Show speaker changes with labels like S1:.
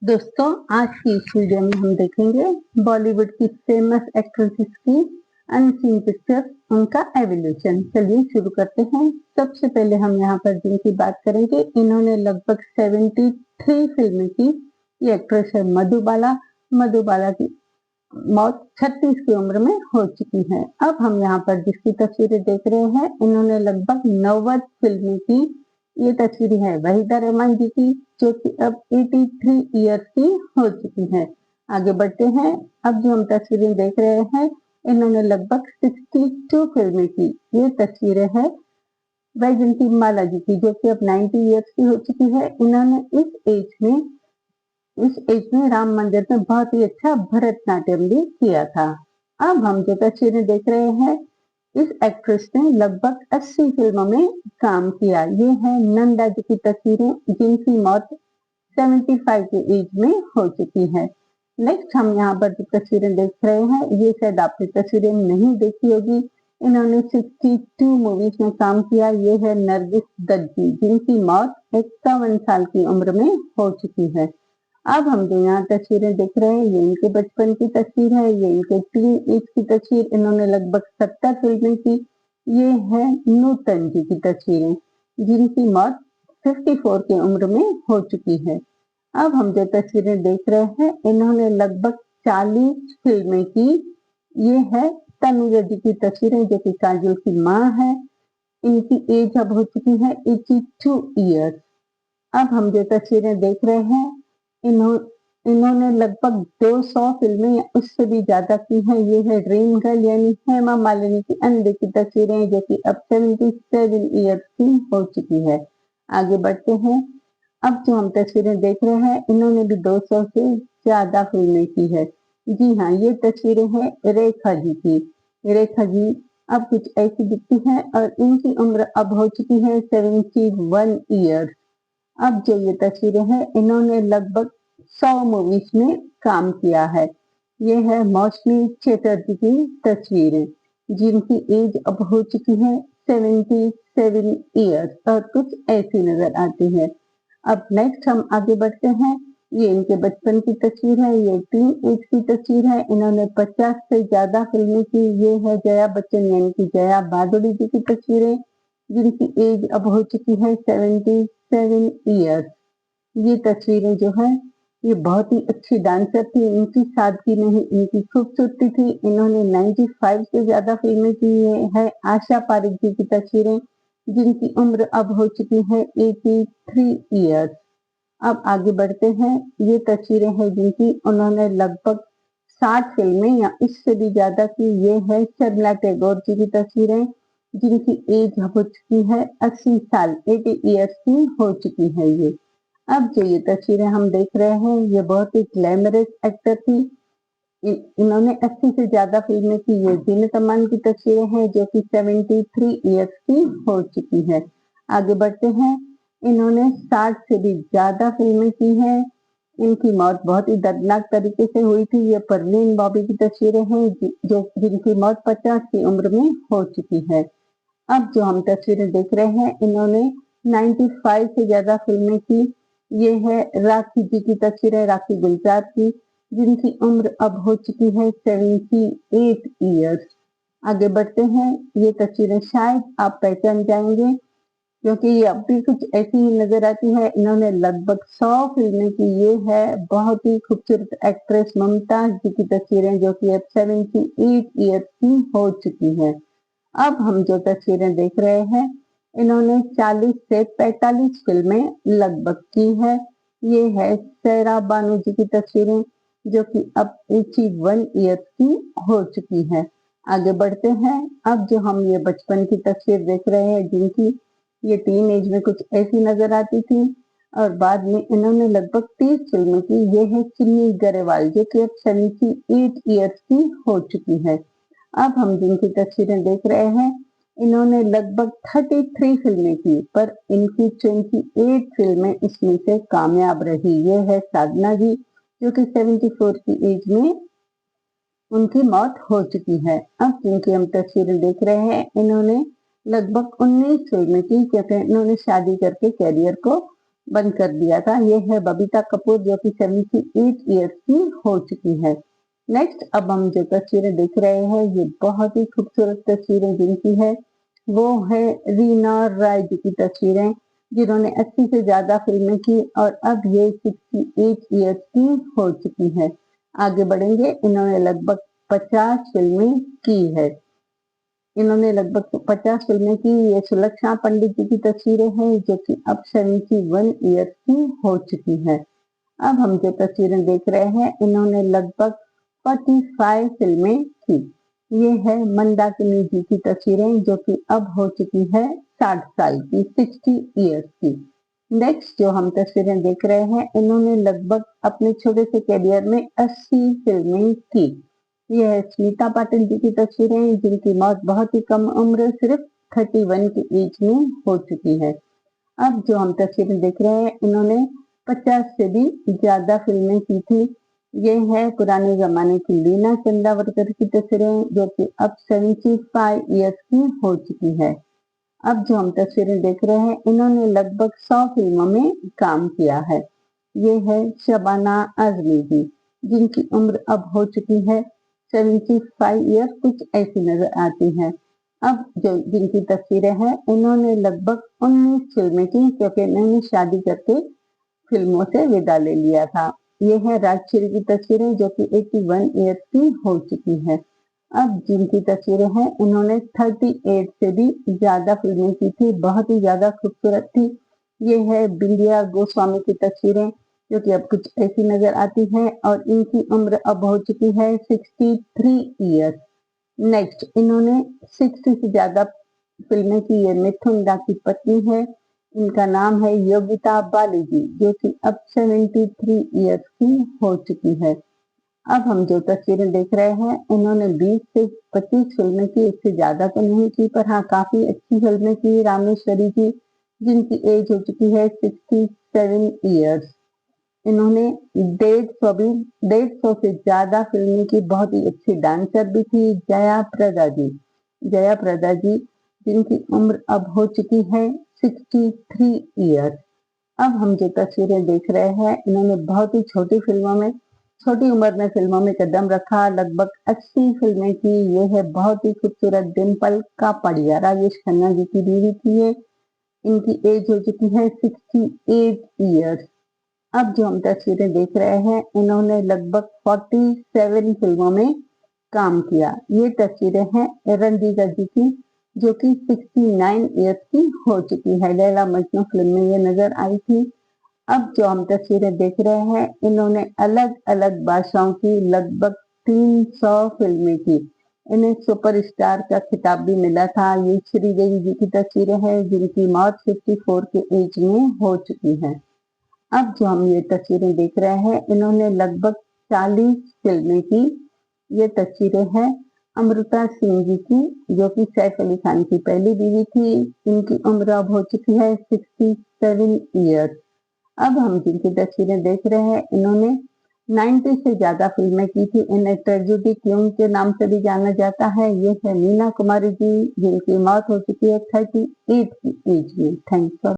S1: दोस्तों, आज की इस वीडियो में हम देखेंगे बॉलीवुड की फेमस एक्ट्रेसेस की अनसीन पिक्चर, उनका एवोल्यूशन। चलिए शुरू करते हैं। सबसे पहले हम यहाँ पर जिनकी बात करेंगे, इन्होंने लगभग 73 फिल्में की। ये एक्ट्रेस है मधुबाला। मधुबाला की मौत 36 की उम्र में हो चुकी है। अब हम यहाँ पर जिसकी तस्वीरें देख रहे हैं, इन्होंने लगभग 90 फिल्में की। ये तस्वीर है वहीदा रहमान जी की, जो कि अब 83 ईयर्स की हो चुकी है। आगे बढ़ते हैं। अब जो हम तस्वीरें देख रहे हैं, इन्होंने लगभग 62 फिल्में की। ये तस्वीरें हैं वैजयंती माला जी की, जो कि अब 90 ईयर्स की हो चुकी है। इन्होंने इस एज में राम मंदिर में बहुत ही अच्छा भरतनाट्यम भी किया था। अब हम जो तस्वीरें देख रहे हैं, इस एक्ट्रेस ने लगभग 80 फिल्मों में काम किया। ये है नंदा जी की तस्वीरें, जिनकी मौत 75 के एज में हो चुकी है। नेक्स्ट हम यहाँ पर जो तस्वीरें देख रहे हैं, ये शायद आपने तस्वीरें नहीं देखी होगी। इन्होंने 62 मूवीज में काम किया। ये है नरगिस दत्त जी, जिनकी मौत 51 साल की उम्र में हो चुकी है। अब हम जो यहाँ तस्वीरें देख रहे हैं, ये इनके बचपन की तस्वीर है। ये इनके टीन एज की तस्वीर। इन्होंने लगभग 70 फिल्में की। ये है नूतन जी की तस्वीरें, जिनकी मौत 54 की उम्र में हो चुकी है। अब हम जो तस्वीरें देख रहे हैं, इन्होंने लगभग 40 फिल्में की। ये है तनुजा जी की तस्वीरें, जो कि काजोल की माँ है। इनकी एज अब हो चुकी है 82 ईयर्स। अब हम जो तस्वीरें देख रहे हैं, इन्हों इन्होंने लगभग 200 फिल्में या उससे भी ज्यादा की हैं। ये है ड्रीम गर्ल यानी हेमा मालिनी की अनदेखी तस्वीरें, जो कि अब 77 ईयर्स की हो चुकी है। आगे बढ़ते हैं। अब जो हम तस्वीरें देख रहे हैं, इन्होंने भी 200 से ज्यादा फिल्में की है। जी हाँ, ये तस्वीरें हैं रेखा जी की। रेखा जी अब कुछ ऐसी दिखती हैं और इनकी उम्र अब हो चुकी है 71 ईयर्स। अब जो ये तस्वीरें हैं, इन्होंने लगभग 100 मूवीज में काम किया है। ये है मौसमी चटर्जी की तस्वीरें, जिनकी एज अब हो चुकी है 77 ईयर्स और कुछ ऐसी नजर आती है। अब नेक्स्ट हम आगे बढ़ते हैं। ये इनके बचपन की तस्वीर है। ये टीन एज की तस्वीर है। इन्होंने 50 से ज्यादा फिल्में की। ये है जया बच्चन यानी कि जया भादुड़ी जी की तस्वीरें, जिनकी एज अब हो चुकी है 77 ईयर्स। ये तस्वीरें जो है, ये बहुत ही अच्छी डांसर थी। इनकी सादगी नहीं, इनकी खूबसूरती थी। इन्होंने 95 से ज्यादा फिल्में की है। आशा पारिक जी की तस्वीरें, जिनकी उम्र अब हो चुकी है 83 ईयर्स। अब आगे बढ़ते हैं। ये तस्वीरें हैं जिनकी उन्होंने लगभग 60 फिल्में या इससे भी ज्यादा की। ये है शर्मिला टैगोर जी की तस्वीरें, जिनकी एज हो चुकी है 80 साल, 80 ईयर्स की हो चुकी है ये। अब जो ये तस्वीरें हम देख रहे हैं, ये बहुत ही ग्लैमरस एक्टर थी। इन्होंने 80 से ज्यादा फिल्में की। ये जीनत अमान की तस्वीरें हैं, जो कि 73 ईयर्स की हो चुकी है। आगे बढ़ते हैं। इन्होंने 60 से भी ज्यादा फिल्में की हैं। इनकी मौत बहुत ही दर्दनाक तरीके से हुई थी। ये परवीन बॉबी की तस्वीरें हैं, जो जिनकी मौत 50 की उम्र में हो चुकी है। अब जो हम तस्वीरें देख रहे हैं, इन्होंने 95 से ज्यादा फिल्में की। ये है राखी जी की तस्वीरें, राखी गुलजार की, जिनकी उम्र अब हो चुकी है 78 ईयर्स। आगे बढ़ते हैं। ये तस्वीरें शायद आप पहचान जाएंगे, क्योंकि ये अब भी कुछ ऐसी ही नजर आती है। इन्होंने लगभग 100 फिल्में की। ये है बहुत ही खूबसूरत एक्ट्रेस मुमताज जी की तस्वीरें, जो कि अब 78 ईयर्स की हो चुकी है। अब हम जो तस्वीरें देख रहे हैं, इन्होंने 40 से 45 फिल्में लगभग की है। ये है सैरा बानू जी की तस्वीरें, जो कि अब 81 ईयर्स की हो चुकी है। आगे बढ़ते हैं। अब जो हम ये बचपन की तस्वीर देख रहे हैं, जिनकी ये टीन एज में कुछ ऐसी नजर आती थी और बाद में इन्होंने लगभग 30 फिल्में की। ये है चिन्नी गरेवाल, जो कि अब 78 ईयर्स की हो चुकी है। अब हम जिनकी तस्वीरें देख रहे हैं, इन्होंने लगभग 33 फिल्में की, पर इनकी 28 फिल्में इसमें से कामयाब रही। ये है साधना जी, जो कि 74 की एज में उनकी मौत हो चुकी है। अब जिनकी हम तस्वीरें देख रहे हैं, इन्होंने लगभग 19 फिल्में की, क्योंकि इन्होंने शादी करके कैरियर को बंद कर दिया था। ये है बबीता कपूर जो कि 78 ईयर्स की हो चुकी है। नेक्स्ट अब हम जो तस्वीरें देख रहे हैं ये बहुत ही खूबसूरत तस्वीरें जिनकी है वो है रीना रॉय जी की तस्वीरें, जिन्होंने 80 से ज्यादा फिल्में की और अब ये 68 ईयर्स की हो चुकी है। आगे बढ़ेंगे, इन्होंने लगभग 50 फिल्में की है। इन्होंने लगभग 50 फिल्में की। ये सुलक्षणा पंडित जी की तस्वीरें हैं जो कि अब 71 ईयर्स की हो चुकी है। अब हम जो तस्वीरें देख रहे हैं इन्होंने लगभग 45 फिल्में की। ये है मंदाकिनी जी की तस्वीरें जो कि अब हो चुकी है 60 साल की, 60 ईयर्स की। नेक्स्ट जो हम तस्वीरें देख रहे हैं इन्होंने लगभग अपने छोटे से करियर में 80 फिल्में की। ये है स्मिता पाटिल जी की तस्वीरें जिनकी मौत बहुत ही कम उम्र, सिर्फ 31 की एज में हो चुकी है। अब जो हम तस्वीरें देख रहे हैं इन्होंने 50 से भी ज्यादा फिल्में की थी। ये है पुराने जमाने की लीना चंदावरकर की तस्वीरें जो कि अब 75 ईयर्स की हो चुकी है। अब जो हम तस्वीरें देख रहे हैं इन्होंने लगभग 100 फिल्मों में काम किया है। ये है शबाना आजमी जी जिनकी उम्र अब हो चुकी है 75 ईयर कुछ ऐसी नजर आती है। अब जो जिनकी तस्वीरें हैं इन्होंने लगभग 19 फिल्में की क्योंकि इन्होंने शादी करके फिल्मों से विदा ले लिया था। ये है राजश्री की तस्वीरें जो कि 81 ईयर्स की हो चुकी है। अब जिनकी तस्वीरें हैं इन्होंने 38 से भी ज्यादा फिल्में की थी, बहुत ही ज्यादा खूबसूरत थी। ये है बिंदिया गोस्वामी की तस्वीरें जो कि अब कुछ ऐसी नजर आती हैं और इनकी उम्र अब हो चुकी है 63 ईयर्स। नेक्स्ट इन्होंने 60 से ज्यादा फिल्में की। ये मिथुन दा की पत्नी है। इनका नाम है योगिता बाली जी जो कि अब 73 ईयर्स की हो चुकी है। अब हम जो तस्वीरें देख रहे हैं इन्होंने 20 से 25 फिल्में की, इससे ज्यादा तो नहीं की पर हाँ काफी अच्छी फिल्में की। रामेश्वरी जी जिनकी एज हो चुकी है 67 ईयर्स। इन्होंने 150 से ज्यादा फिल्में की, बहुत ही अच्छी डांसर भी थी। जया प्रदा जी जिनकी उम्र अब हो चुकी है 63 ईयर्स। अब हम जो तस्वीरें देख रहे हैं इन्होंने बहुत ही छोटी उम्र में फिल्मों में कदम रखा, लगभग 80 फिल्में की। ये है बहुत ही खूबसूरत डिम्पल कापड़िया, राजेश खन्ना जी की बीवी थी ये। इनकी एज हो चुकी है 68 ईयर्स। अब जो हम तस्वीरें देख रहे हैं इन्होंने लगभग 47 फिल्मों में काम किया। ये तस्वीरें हैं रंजीता जी की जो कि 69 ईयर्स की हो चुकी है। लैला मजनू फिल्म में ये नजर आई थी। अब जो हम तस्वीरें देख रहे हैं इन्होंने अलग अलग भाषाओं की लगभग 300 फिल्में की। इन्हें सुपरस्टार का खिताब भी मिला था। ये श्रीदेवी जी की तस्वीरें हैं जिनकी मौत 54 के एज में हो चुकी है। अब जो हम ये तस्वीरें देख रहे हैं इन्होंने लगभग 40 फिल्में की। ये तस्वीरें हैं अमृता सिंह जी की जो कि सैफ अली खान की पहली बीवी थी। इनकी उम्र अब हो चुकी है 67 ईयर्स। अब हम जिनकी तस्वीरें देख रहे हैं इन्होंने 90 से ज्यादा फिल्में की थी। इन्हें ट्रेजेडी क्वीन के नाम से भी जाना जाता है। ये है मीना कुमारी जी जिनकी मौत हो चुकी है 38 की एज में। Thanks for